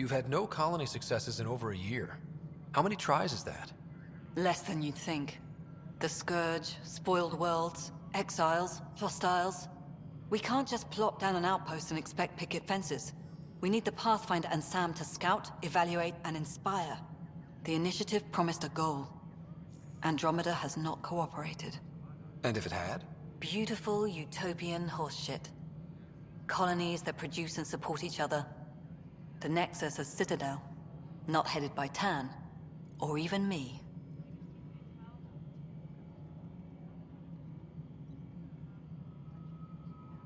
You've had no colony successes in over a year. How many tries is that? Less than you'd think. The Scourge, spoiled worlds, exiles, hostiles. We can't just plop down an outpost and expect picket fences. We need the Pathfinder and Sam to scout, evaluate, and inspire. The initiative promised a goal. Andromeda has not cooperated. And if it had? Beautiful utopian horseshit. Colonies that produce and support each other. The Nexus a citadel, not headed by Tan, or even me.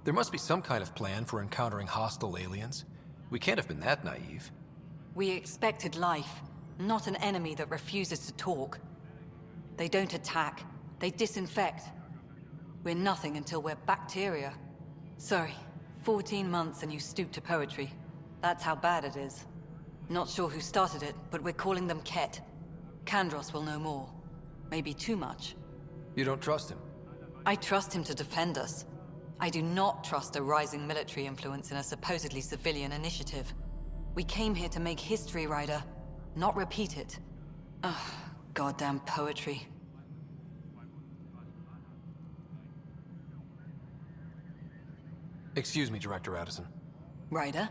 There must be some kind of plan for encountering hostile aliens. We can't have been that naive. We expected life, not an enemy that refuses to talk. They don't attack, they disinfect. We're nothing until we're bacteria. Sorry, 14 months and you stoop to poetry. That's how bad it is. Not sure who started it, but we're calling them Ket. Kandros will know more. Maybe too much. You don't trust him? I trust him to defend us. I do not trust a rising military influence in a supposedly civilian initiative. We came here to make history, Ryder, not repeat it. Ugh, goddamn poetry. Excuse me, Director Addison. Ryder?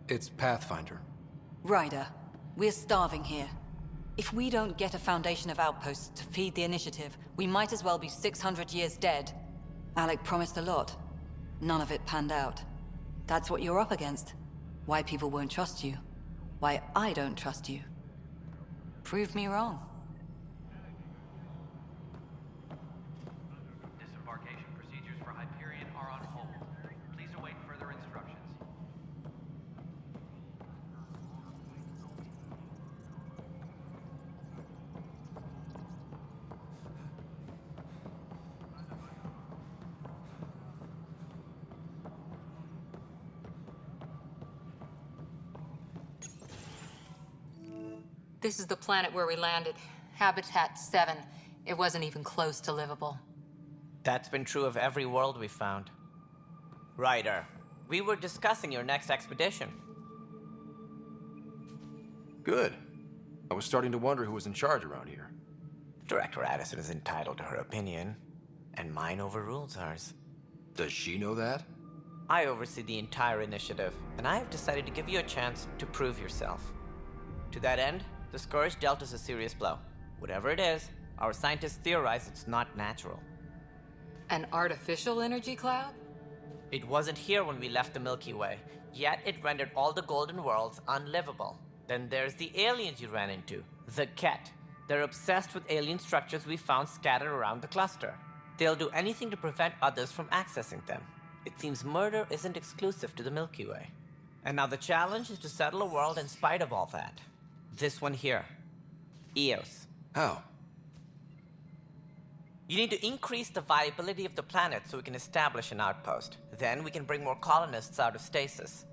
It's Pathfinder. Ryder, we're starving here. If we don't get a foundation of outposts to feed the initiative, we might as well be 600 years dead. Alec promised a lot. None of it panned out. That's what you're up against. Why people won't trust you. Why I don't trust you. Prove me wrong. Disembarkation procedures for Hyperion are on hold. Please await further instructions. This is the planet where we landed. Habitat 7. It wasn't even close to livable. That's been true of every world we've found. Ryder, we were discussing your next expedition. Good. I was starting to wonder who was in charge around here. Director Addison is entitled to her opinion, and mine overrules hers. Does she know that? I oversee the entire initiative, and I have decided to give you a chance to prove yourself. To that end, the Scourge dealt us a serious blow. Whatever it is, our scientists theorize it's not natural. An artificial energy cloud? It wasn't here when we left the Milky Way, yet it rendered all the golden worlds unlivable. Then there's the aliens you ran into, the Ket. They're obsessed with alien structures we found scattered around the cluster. They'll do anything to prevent others from accessing them. It seems murder isn't exclusive to the Milky Way. And now the challenge is to settle a world in spite of all that. This one here. Eos. How? You need to increase the viability of the planet so we can establish an outpost. Then we can bring more colonists out of stasis.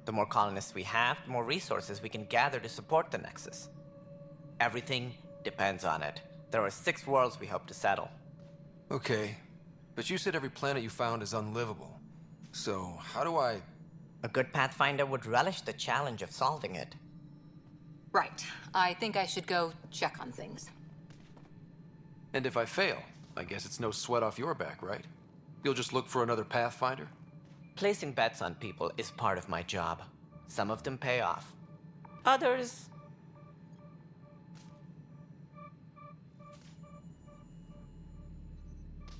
The more colonists we have, the more resources we can gather to support the Nexus. Everything depends on it. There are 6 worlds we hope to settle. Okay, but you said every planet you found is unlivable. So, how do I... A good Pathfinder would relish the challenge of solving it. Right. I think I should go check on things. And if I fail, I guess it's no sweat off your back, right? You'll just look for another Pathfinder? Placing bets on people is part of my job. Some of them pay off. Others...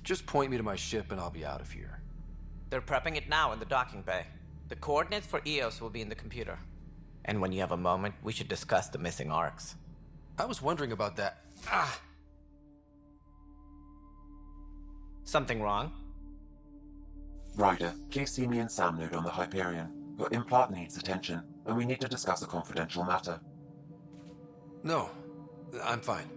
Just point me to my ship and I'll be out of here. They're prepping it now in the docking bay. The coordinates for Eos will be in the computer. And when you have a moment, we should discuss the missing arcs. I was wondering about that. Ah! Something wrong? Ryder, please see me and Sam node on the Hyperion. Your implant needs attention, and we need to discuss a confidential matter. No, I'm fine.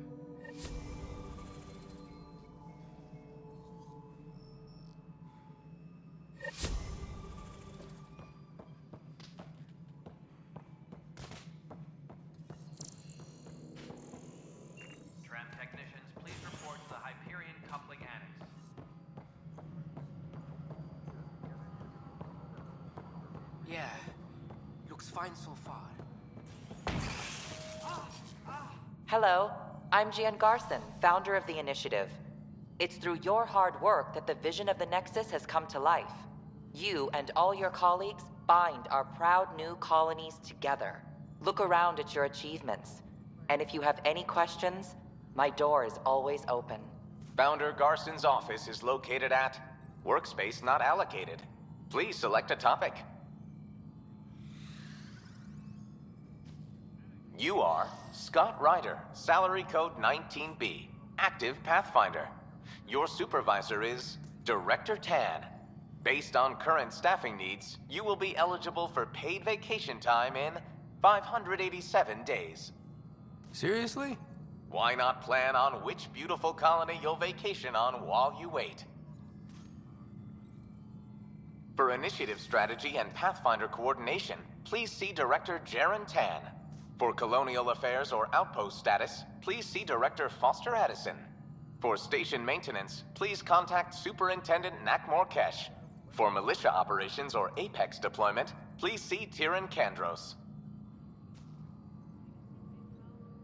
Tram technicians, please report to the Hyperion coupling annex. Yeah, looks fine so far. Hello, I'm Gian Garson, founder of the initiative. It's through your hard work that the vision of the Nexus has come to life. You and all your colleagues bind our proud new colonies together. Look around at your achievements. And if you have any questions, my door is always open. Founder Garson's office is located at Workspace Not Allocated. Please select a topic. You are Scott Ryder, salary code 19B, active Pathfinder. Your supervisor is Director Tan. Based on current staffing needs, you will be eligible for paid vacation time in 587 days. Seriously? Why not plan on which beautiful colony you'll vacation on while you wait? For initiative strategy and Pathfinder coordination, please see Director Jaren Tan. For colonial affairs or outpost status, please see Director Foster Addison. For station maintenance, please contact Superintendent Nakmor Kesh. For militia operations or Apex deployment, please see Tyran Kandros.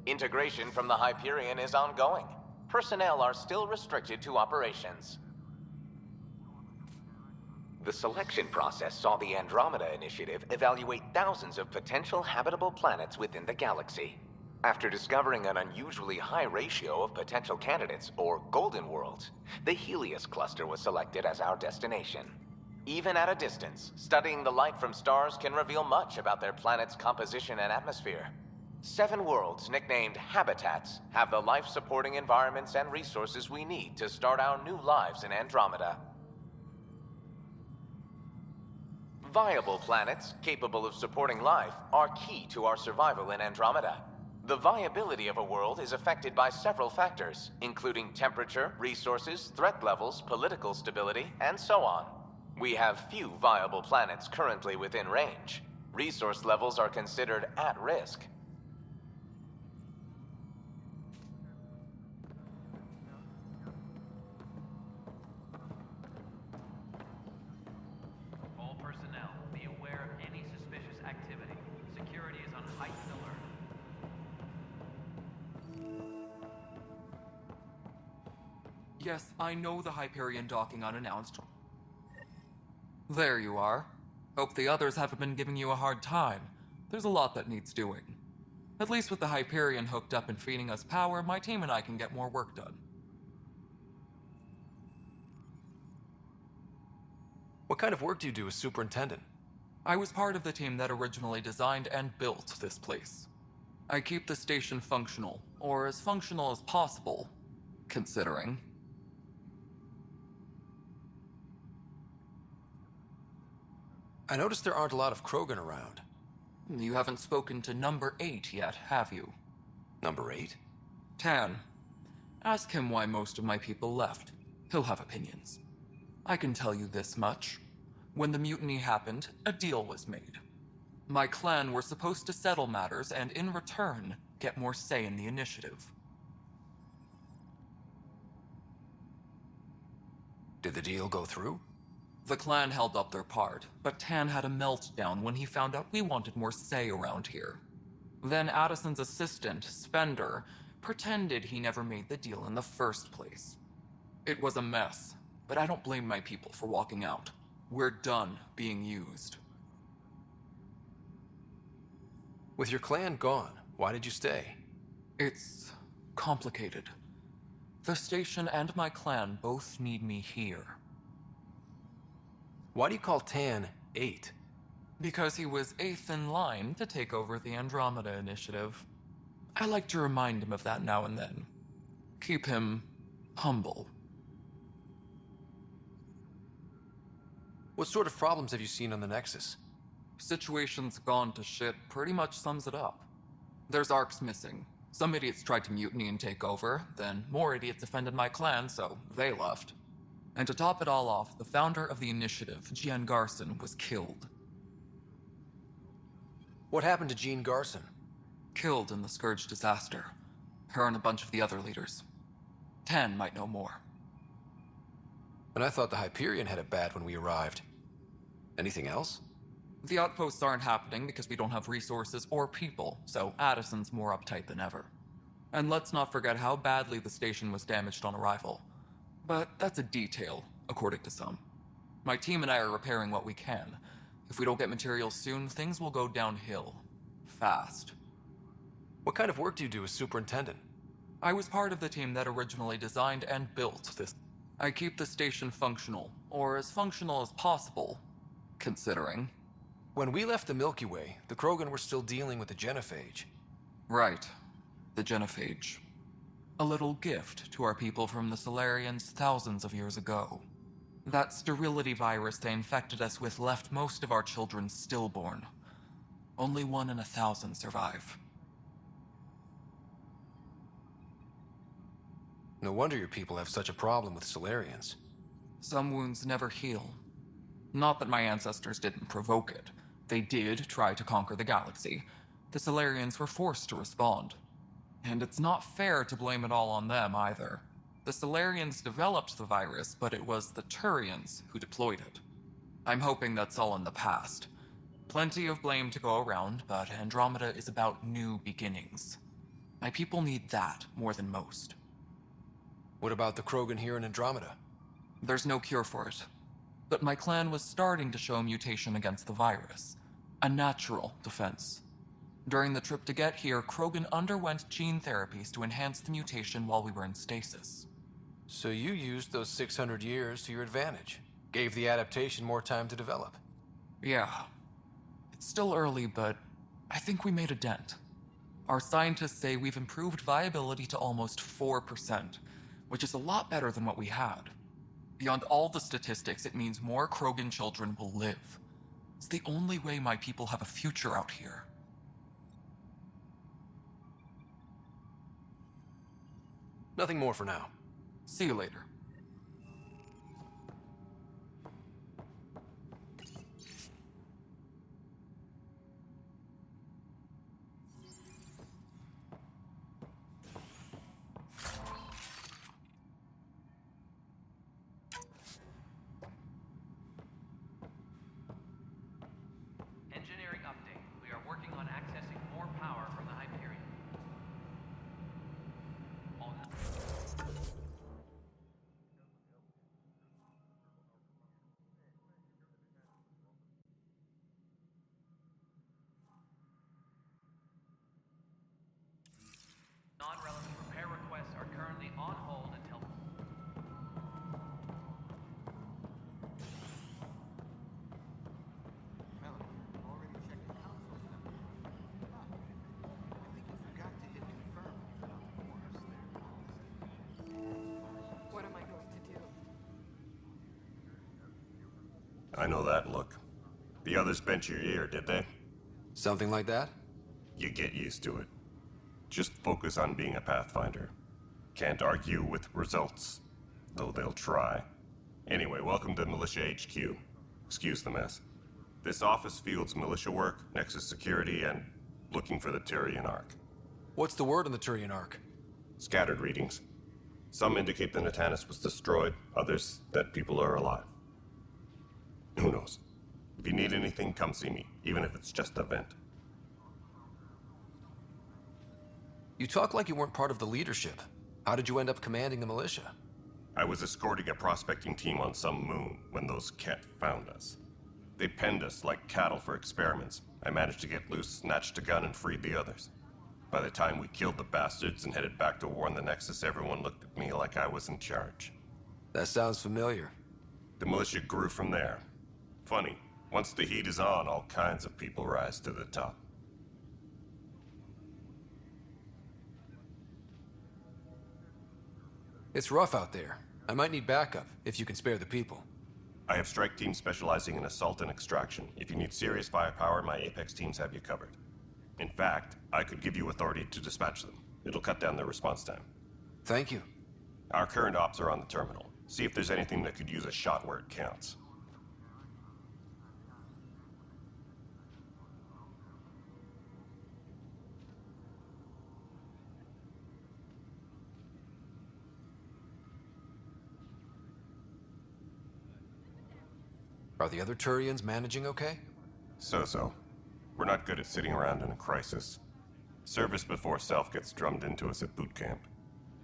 Integration from the Hyperion is ongoing. Personnel are still restricted to operations. The selection process saw the Andromeda Initiative evaluate thousands of potential habitable planets within the galaxy. After discovering an unusually high ratio of potential candidates, or golden worlds, the Helios cluster was selected as our destination. Even at a distance, studying the light from stars can reveal much about their planet's composition and atmosphere. 7 worlds, nicknamed habitats, have the life-supporting environments and resources we need to start our new lives in Andromeda. Viable planets, capable of supporting life, are key to our survival in Andromeda. The viability of a world is affected by several factors, including temperature, resources, threat levels, political stability, and so on. We have few viable planets currently within range. Resource levels are considered at risk. All personnel, be aware of any suspicious activity. Security is on heightened alert. Yes, I know the Hyperion docking unannounced. There you are. Hope the others haven't been giving you a hard time. There's a lot that needs doing. At least with the Hyperion hooked up and feeding us power, my team and I can get more work done. What kind of work do you do as superintendent? I was part of the team that originally designed and built this place. I keep the station functional, or as functional as possible, considering. I noticed there aren't a lot of Krogan around. You haven't spoken to number 8 yet, have you? Number 8? Tan. Ask him why most of my people left. He'll have opinions. I can tell you this much. When the mutiny happened, a deal was made. My clan were supposed to settle matters and, in return, get more say in the initiative. Did the deal go through? The clan held up their part, but Tan had a meltdown when he found out we wanted more say around here. Then Addison's assistant, Spender, pretended he never made the deal in the first place. It was a mess, but I don't blame my people for walking out. We're done being used. With your clan gone, why did you stay? It's complicated. The station and my clan both need me here. Why do you call Tan 8? Because he was 8th in line to take over the Andromeda Initiative. I like to remind him of that now and then. Keep him humble. What sort of problems have you seen on the Nexus? Situation's gone to shit pretty much sums it up. There's arcs missing. Some idiots tried to mutiny and take over, then more idiots offended my clan, so they left. And to top it all off, the founder of the initiative, Gian Garson, was killed. What happened to Jean Garson? Killed in the Scourge disaster. Her and a bunch of the other leaders. Tan might know more. And I thought the Hyperion had it bad when we arrived. Anything else? The outposts aren't happening because we don't have resources or people, so Addison's more uptight than ever. And let's not forget how badly the station was damaged on arrival. But that's a detail, according to some. My team and I are repairing what we can. If we don't get materials soon, things will go downhill. Fast. What kind of work do you do as superintendent? I was part of the team that originally designed and built this. I keep the station functional, or as functional as possible, considering. When we left the Milky Way, the Krogan were still dealing with the genophage. Right. The genophage. A little gift to our people from the Solarians thousands of years ago. That sterility virus they infected us with left most of our children stillborn. Only 1 in 1,000 survive. No wonder your people have such a problem with Solarians. Some wounds never heal. Not that my ancestors didn't provoke it. They did try to conquer the galaxy. The Solarians were forced to respond. And it's not fair to blame it all on them, either. The Solarians developed the virus, but it was the Turians who deployed it. I'm hoping that's all in the past. Plenty of blame to go around, but Andromeda is about new beginnings. My people need that more than most. What about the Krogan here in Andromeda? There's no cure for it. But my clan was starting to show mutation against the virus. A natural defense. During the trip to get here, Krogan underwent gene therapies to enhance the mutation while we were in stasis. So you used those 600 years to your advantage. Gave the adaptation more time to develop. Yeah. It's still early, but I think we made a dent. Our scientists say we've improved viability to almost 4%, which is a lot better than what we had. Beyond all the statistics, it means more Krogan children will live. It's the only way my people have a future out here. Nothing more for now. See you later. Engineering update. We are working on accessing more power from the Hyperion. Non-relevant repair requests are currently on hold until... What am I going to do? I know that look. The others bent your ear, did they? Something like that? You get used to it. Just focus on being a Pathfinder. Can't argue with results, though they'll try. Anyway, welcome to Militia HQ. Excuse the mess. This office fields militia work, Nexus security, and looking for the Turian Ark. What's the word on the Turian Ark? Scattered readings. Some indicate the Natanus was destroyed, others that people are alive. Who knows? If you need anything, come see me, even if it's just a vent. You talk like you weren't part of the leadership. How did you end up commanding the militia? I was escorting a prospecting team on some moon when those Ket found us. They penned us like cattle for experiments. I managed to get loose, snatched a gun, and freed the others. By the time we killed the bastards and headed back to warn the Nexus, everyone looked at me like I was in charge. That sounds familiar. The militia grew from there. Funny, once the heat is on, all kinds of people rise to the top. It's rough out there. I might need backup, if you can spare the people. I have strike teams specializing in assault and extraction. If you need serious firepower, my Apex teams have you covered. In fact, I could give you authority to dispatch them. It'll cut down their response time. Thank you. Our current ops are on the terminal. See if there's anything that could use a shot where it counts. Are the other Turians managing okay? So-so. We're not good at sitting around in a crisis. Service before self gets drummed into us at boot camp.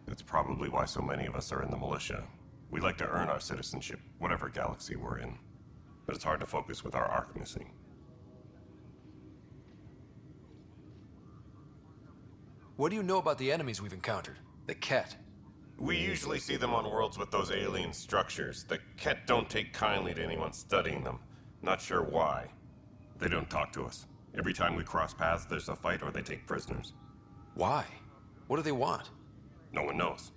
That's probably why so many of us are in the militia. We like to earn our citizenship, whatever galaxy we're in. But it's hard to focus with our arc missing. What do you know about the enemies we've encountered? The Ket? We usually see them on worlds with those alien structures. The Ket don't take kindly to anyone studying them. Not sure why. They don't talk to us. Every time we cross paths, there's a fight or they take prisoners. Why? What do they want? No one knows.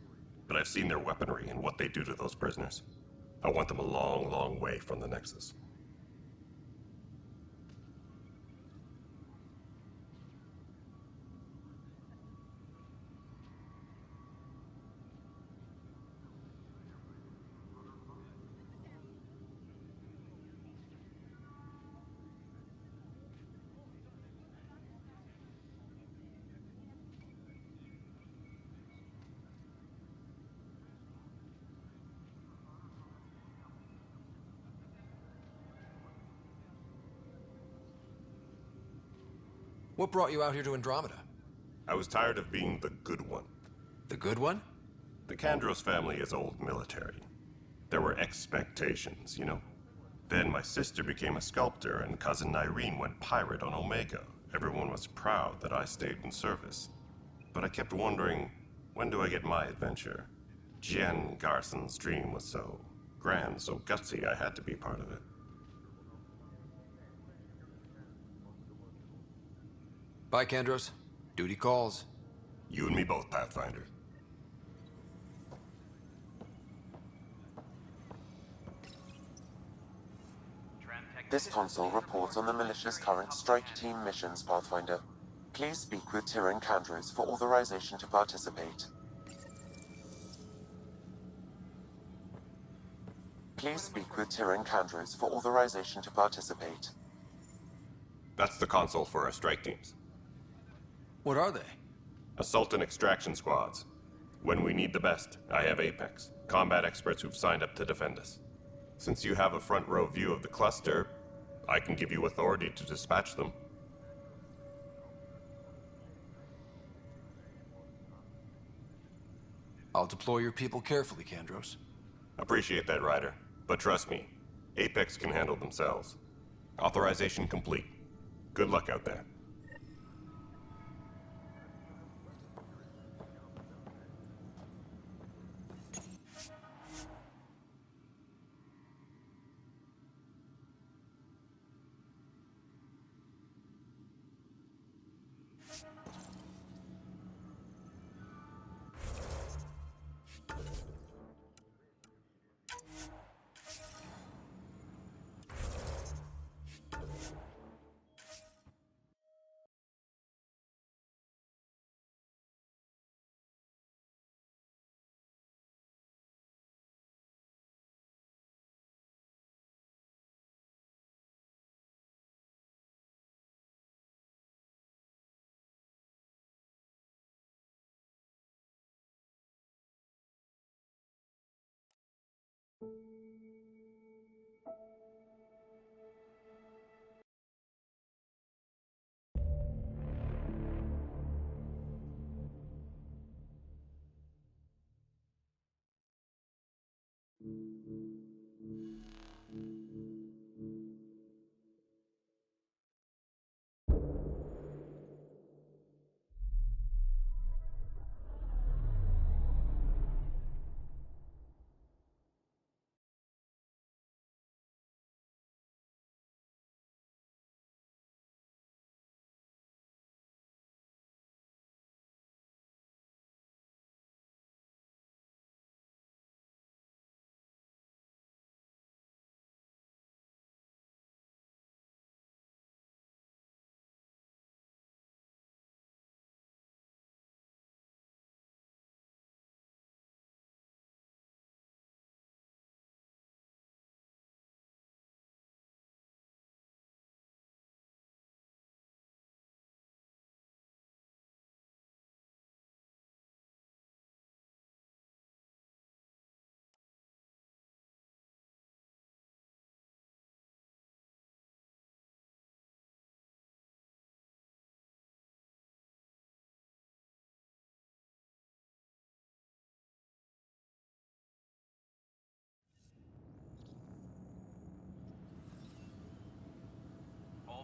But I've seen their weaponry and what they do to those prisoners. I want them a long, long way from the Nexus. What brought you out here to Andromeda? I was tired of being the good one. The good one? The Kandros family is old military. There were expectations, you know? Then my sister became a sculptor and cousin Irene went pirate on Omega. Everyone was proud that I stayed in service. But I kept wondering, when do I get my adventure? Jen Garson's dream was so grand, so gutsy, I had to be part of it. Bye, Kandros. Duty calls. You and me both, Pathfinder. This console reports on the militia's current strike team missions, Pathfinder. Please speak with Tyrion Kandros for authorization to participate. Please speak with Tyrion Kandros for authorization to participate. That's the console for our strike teams. What are they? Assault and extraction squads. When we need the best, I have Apex, combat experts who've signed up to defend us. Since you have a front row view of the cluster, I can give you authority to dispatch them. I'll deploy your people carefully, Kandros. Appreciate that, Ryder. But trust me, Apex can handle themselves. Authorization complete. Good luck out there.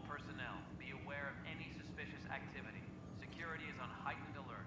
All personnel, be aware of any suspicious activity. Security is on heightened alert.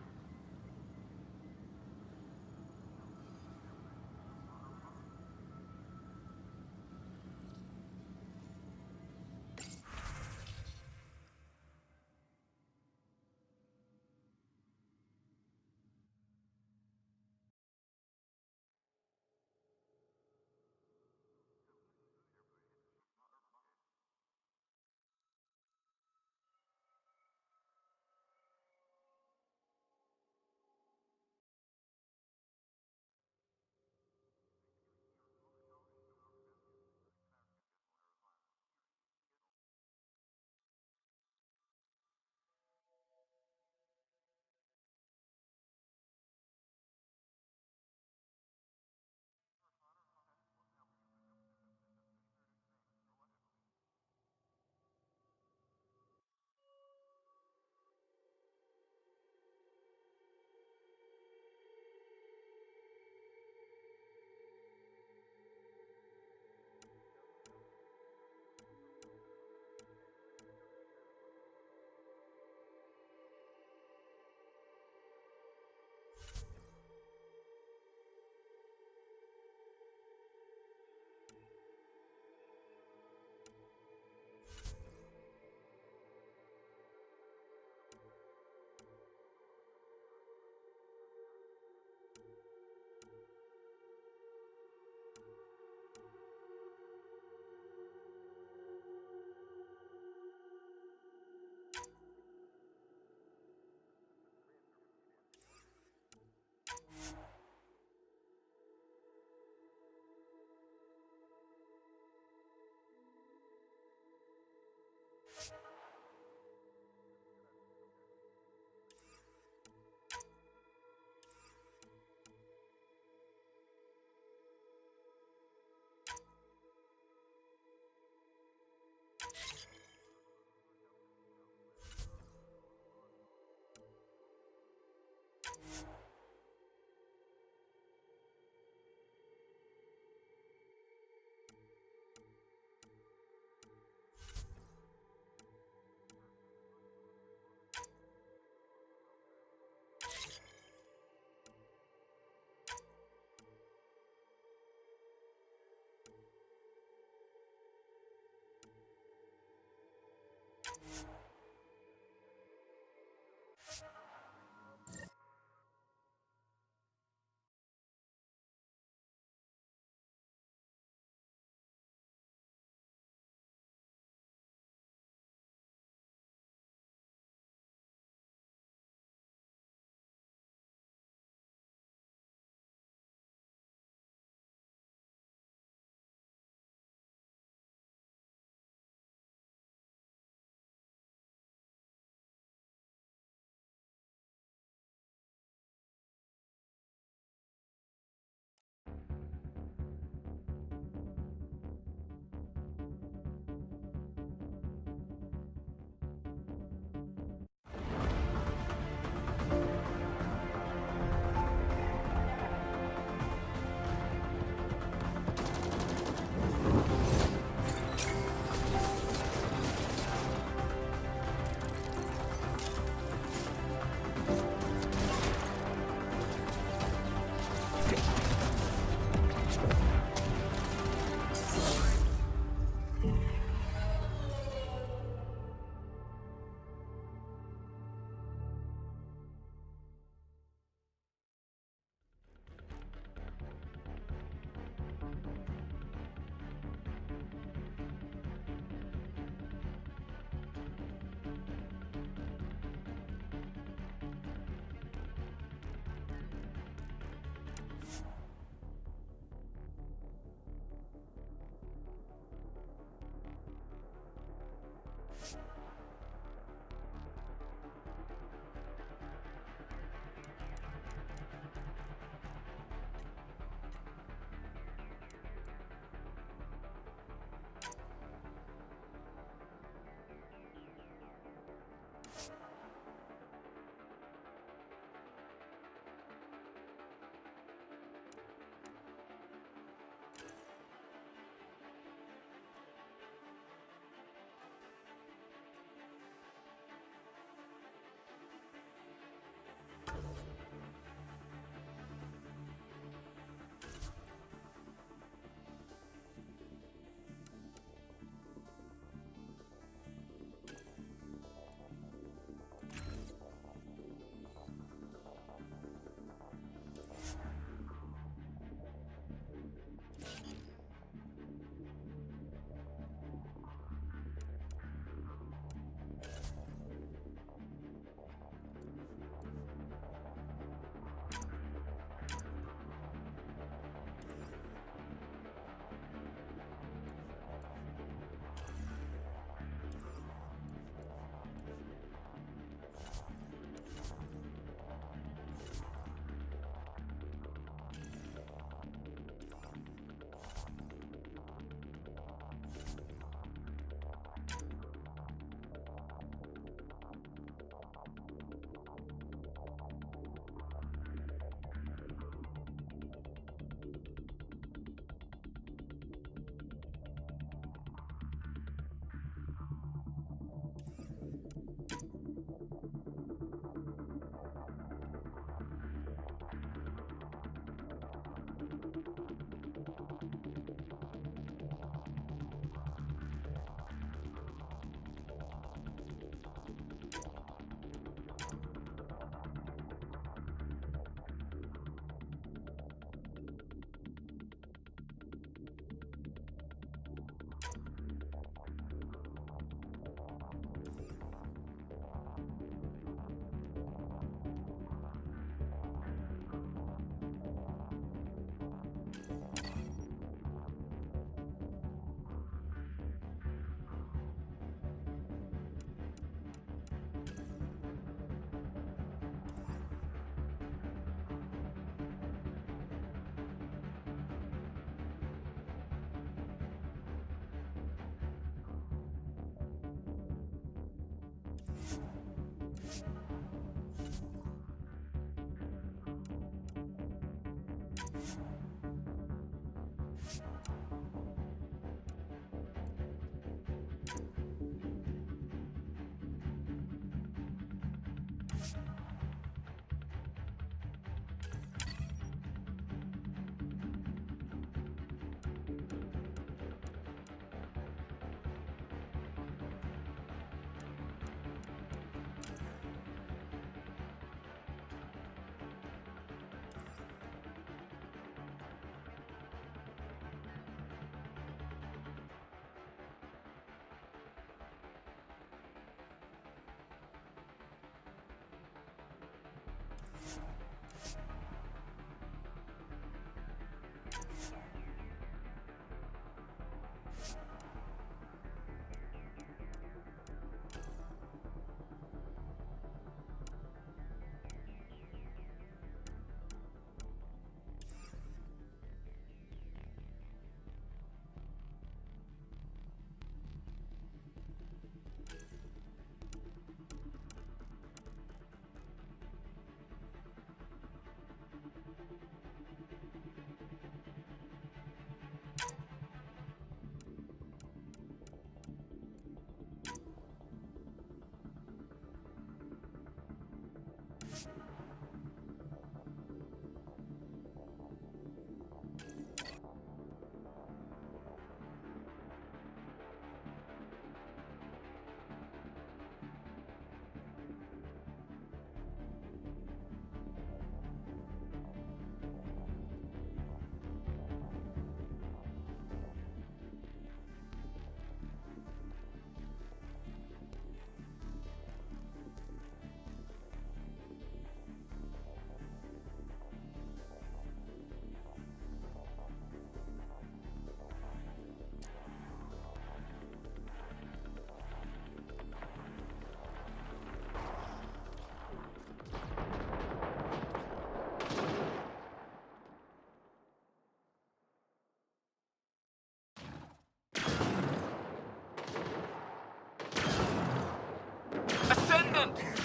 happened?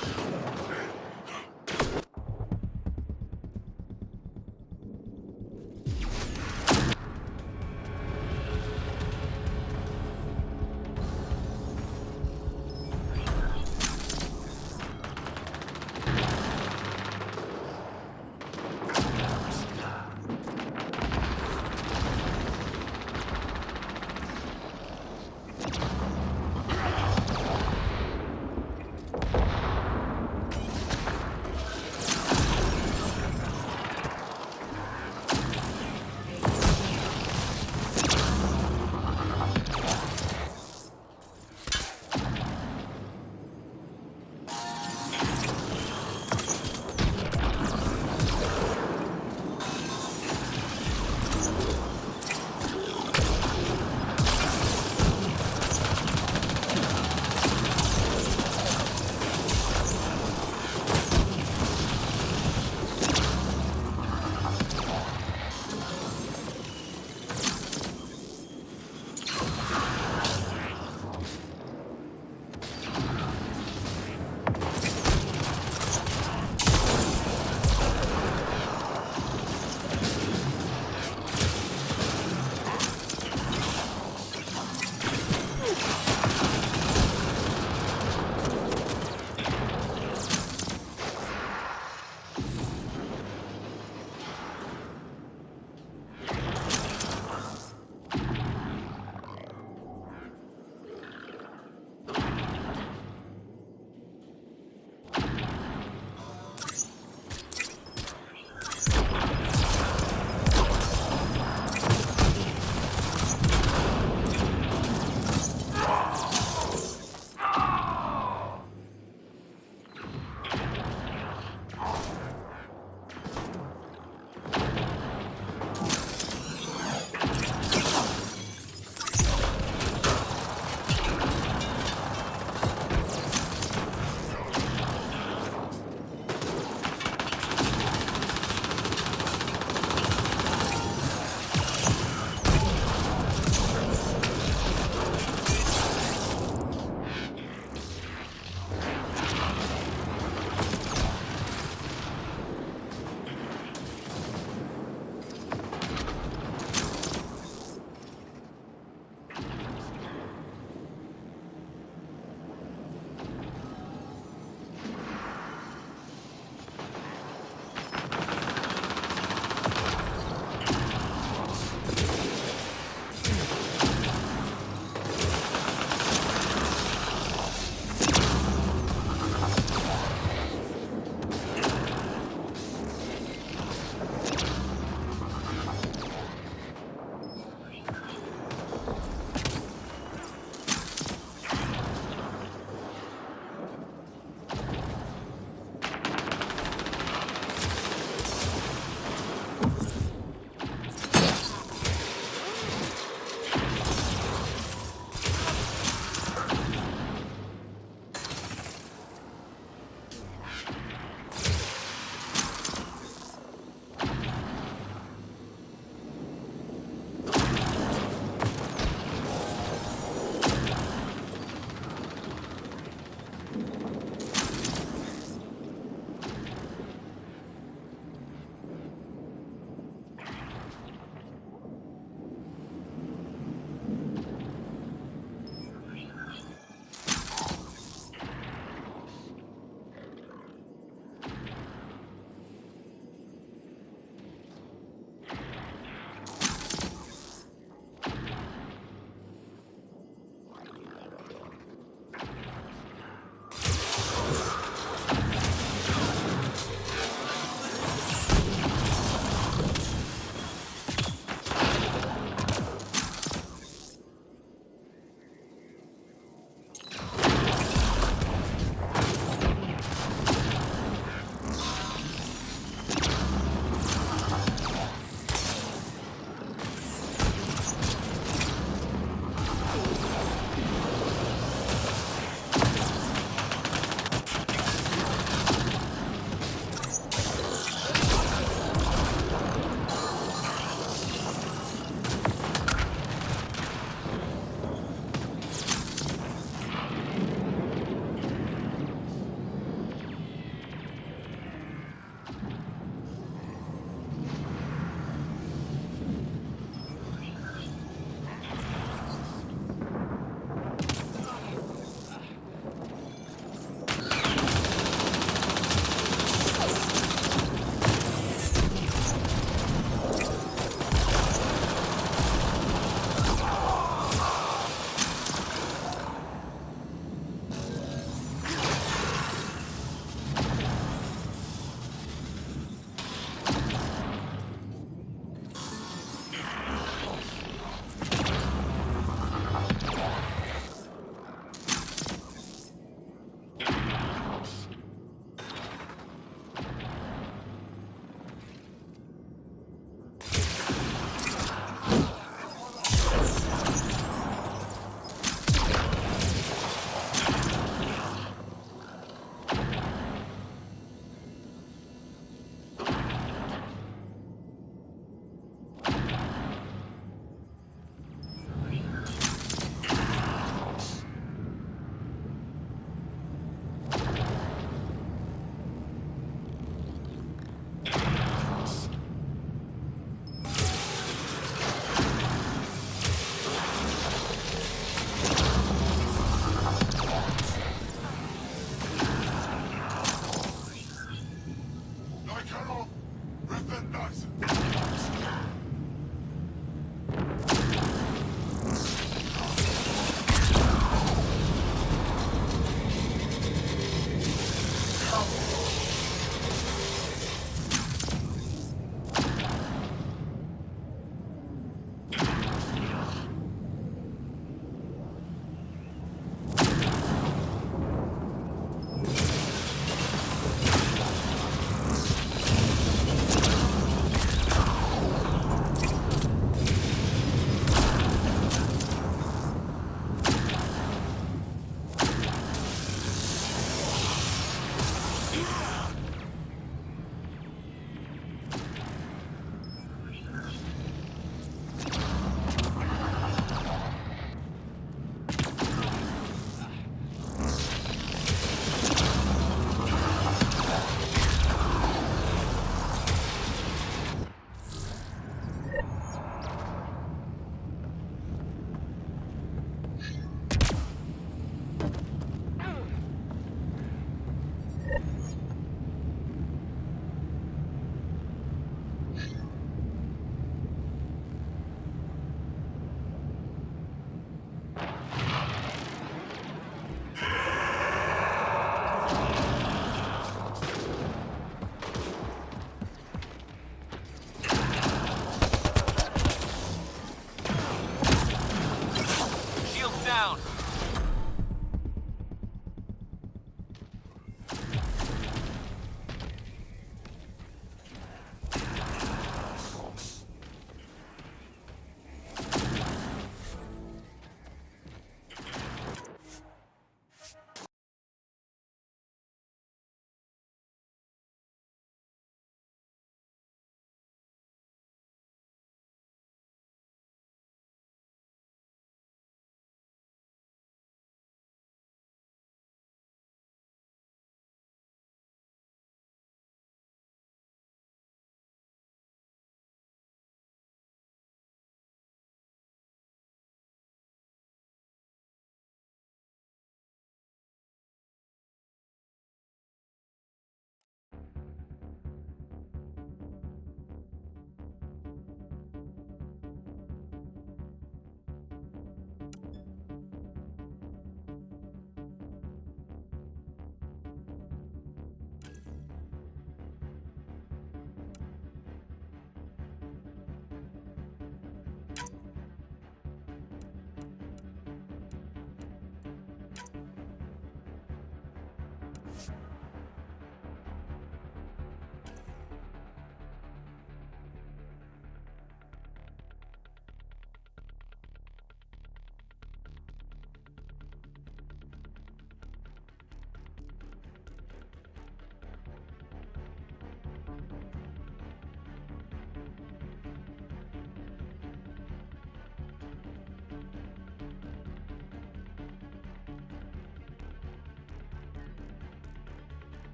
down.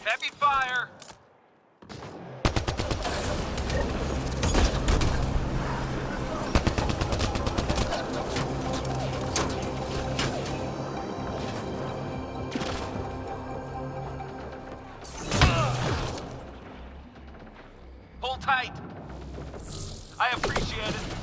Heavy fire! Hold tight! I appreciate it.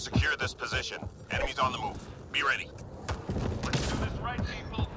secure this position. Enemies on the move. Be ready. Let's do this right, people.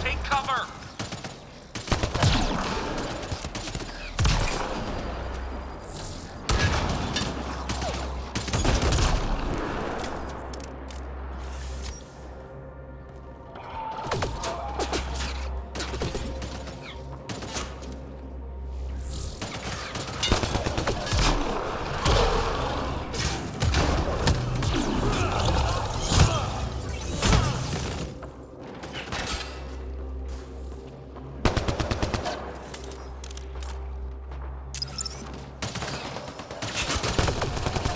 Take cover!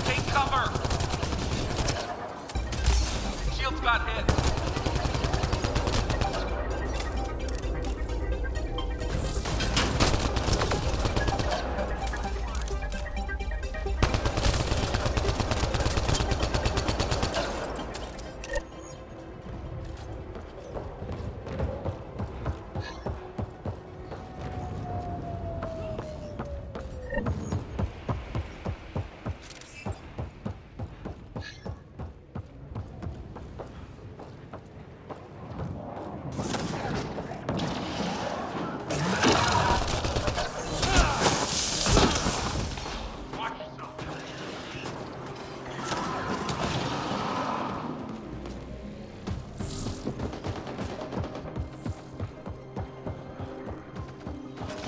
Take cover! Shields got hit. Watch yourself.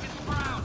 Hit the ground.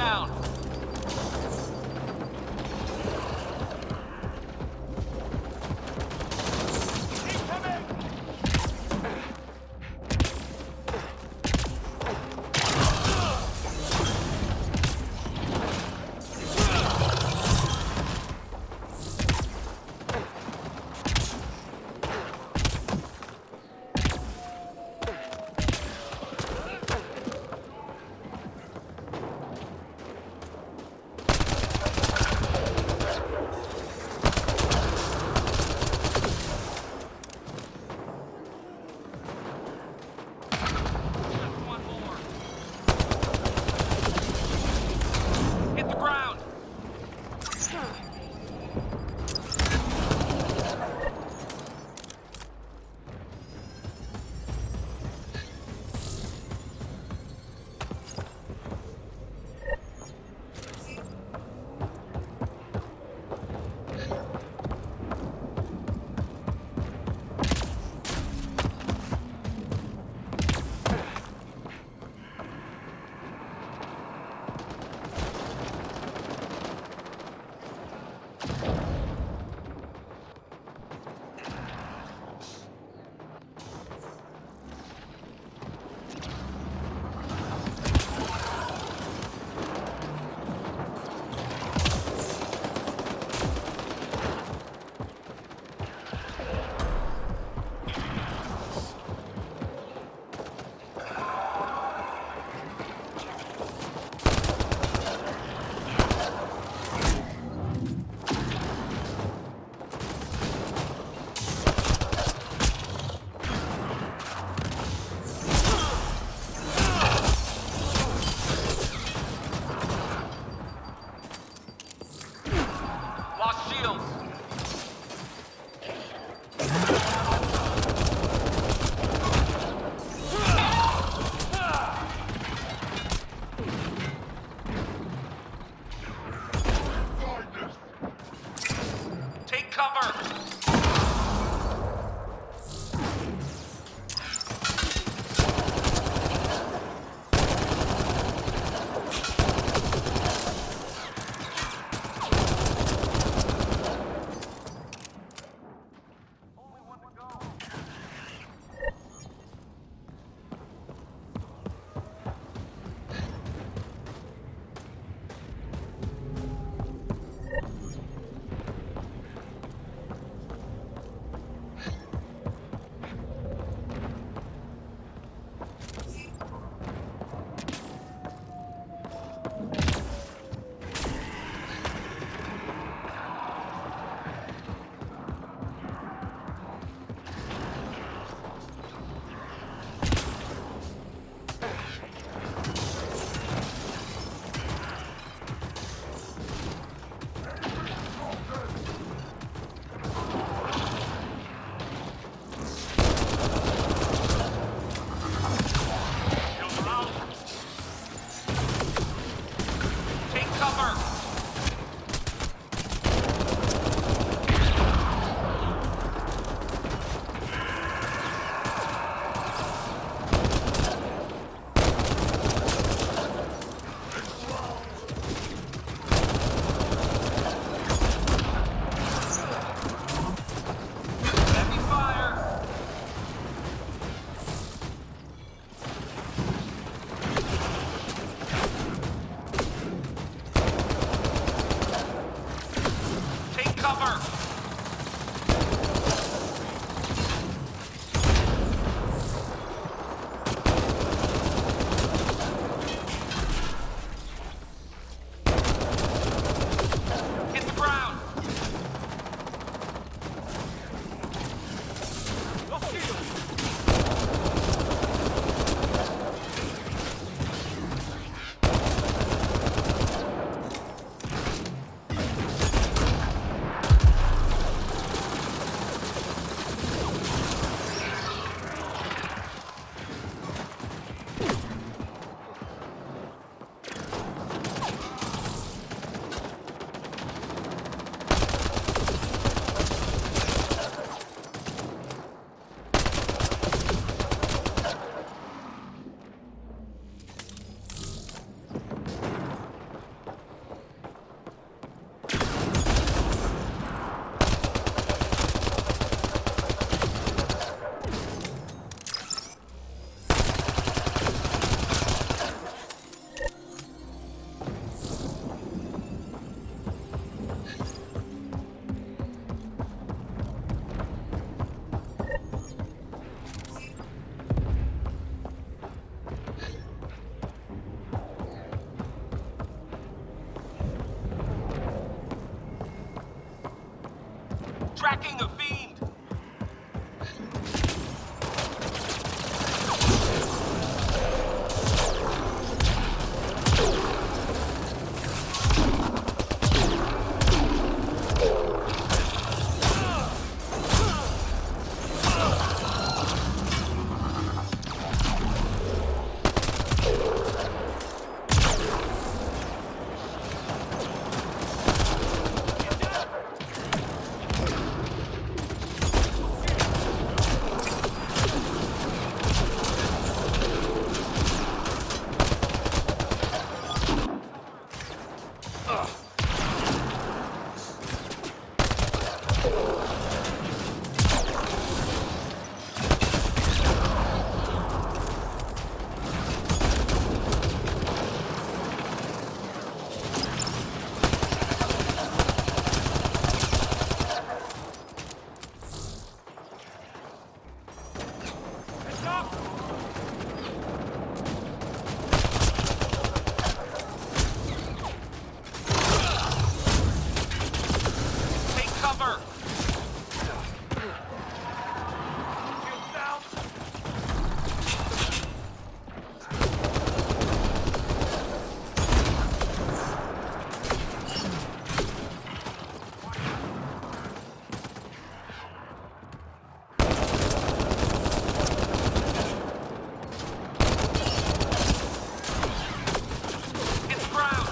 down. fucking a fiend! Take cover! It's ground!